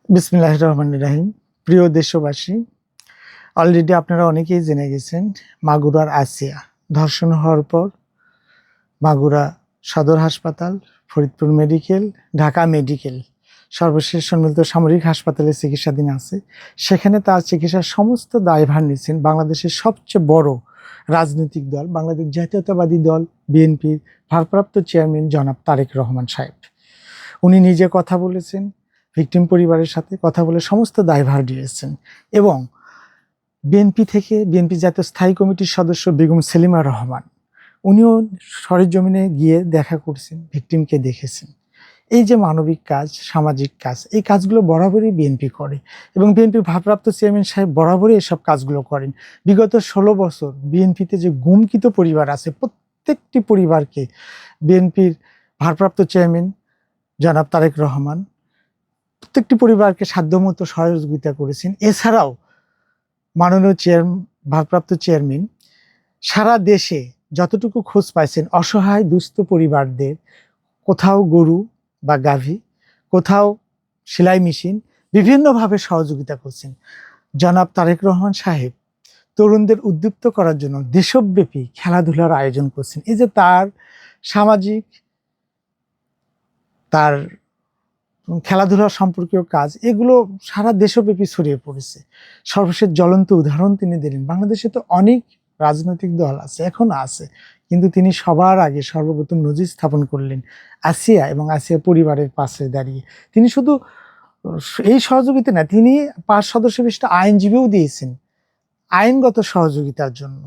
বিসমিল্লাহির রহমানির রহিম। প্রিয় দেশবাসী, অলরেডি আপনারা অনেকেই জেনে গেছেন মাগুরার আসিয়া ধর্ষণ হওয়ার পর মাগুরা সদর হাসপাতাল, ফরিদপুর মেডিকেল, ঢাকা মেডিকেল সর্বশেষ সম্মিলিত সামরিক হাসপাতালে চিকিৎসাধীন আছে। সেখানে তার চিকিৎসার সমস্ত দায়ভার নিচ্ছেন বাংলাদেশের সবচেয়ে বড় রাজনৈতিক দল, বাংলাদেশ জাতীয়তাবাদী দল বিএনপির ভারপ্রাপ্ত চেয়ারম্যান জনাব তারেক রহমান সাহেব। উনি নিজে কথা বলেছেন, ভিকটিম পরিবারের সাথে কথা বলে সমস্ত দায়ভার দিয়েছেন। এবং বিএনপি জাতীয় স্থায়ী কমিটির সদস্য বেগম সেলিমা রহমান, উনিও সরেজমিনে গিয়ে দেখা করছেন, ভিকটিমকে দেখেছেন। এই যে মানবিক কাজ, সামাজিক কাজ, এই কাজগুলো বরাবরই বিএনপি করে এবং বিএনপির ভারপ্রাপ্ত চেয়ারম্যান সাহেব বরাবরই এসব কাজগুলো করেন। বিগত 16 বছর বিএনপিতে যে গুমকিত পরিবার আছে, প্রত্যেকটি পরিবারকে বিএনপির ভারপ্রাপ্ত চেয়ারম্যান জনাব তারেক রহমান প্রত্যেকটি পরিবারকে সাধ্যমতো সহযোগিতা করেছেন। এছাড়াও মাননীয় ভারপ্রাপ্ত চেয়ারম্যান সারা দেশে যতটুকু খোঁজ পাইছেন অসহায় দুস্থ পরিবারদের, কোথাও গরু বা গাভী, কোথাও সেলাই মেশিন, বিভিন্নভাবে সহযোগিতা করছেন। জনাব তারেক রহমান সাহেব তরুণদের উদ্দীপ্ত করার জন্য দেশব্যাপী খেলাধুলার আয়োজন করছেন। এই যে তার সামাজিক, তার খেলাধুলা সম্পর্কীয় কাজ, এগুলো সারা দেশব্যাপী ছড়িয়ে পড়েছে। সর্বশেষ জ্বলন্ত উদাহরণ তিনি দিলেন। বাংলাদেশে তো অনেক রাজনৈতিক দল আছে, এখনো আছে, কিন্তু তিনি সবার আগে সর্বপ্রথম নজির স্থাপন করলেন আসিয়া এবং আসিয়া পরিবারের পাশে দাঁড়িয়ে। তিনি শুধু এই সহযোগিতা না, তিনি 5 সদস্য বিশিষ্ট আইনজীবীও দিয়েছেন আইনগত সহযোগিতার জন্য।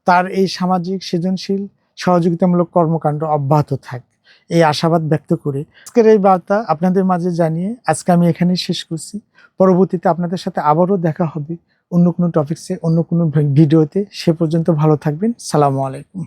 তার এই সামাজিক সৃজনশীল সহযোগিতামূলক কর্মকাণ্ড অব্যাহত থাক, এই আশাবাদ ব্যক্ত করে আজকের এই বার্তা আপনাদের মাঝে জানিয়ে আজকে আমি এখানেই শেষ করছি। পরবর্তীতে আপনাদের সাথে আবারও দেখা হবে অন্য কোনো টপিকসে, অন্য কোনো ভিডিওতে। সে পর্যন্ত ভালো থাকবেন। সালামু আলাইকুম।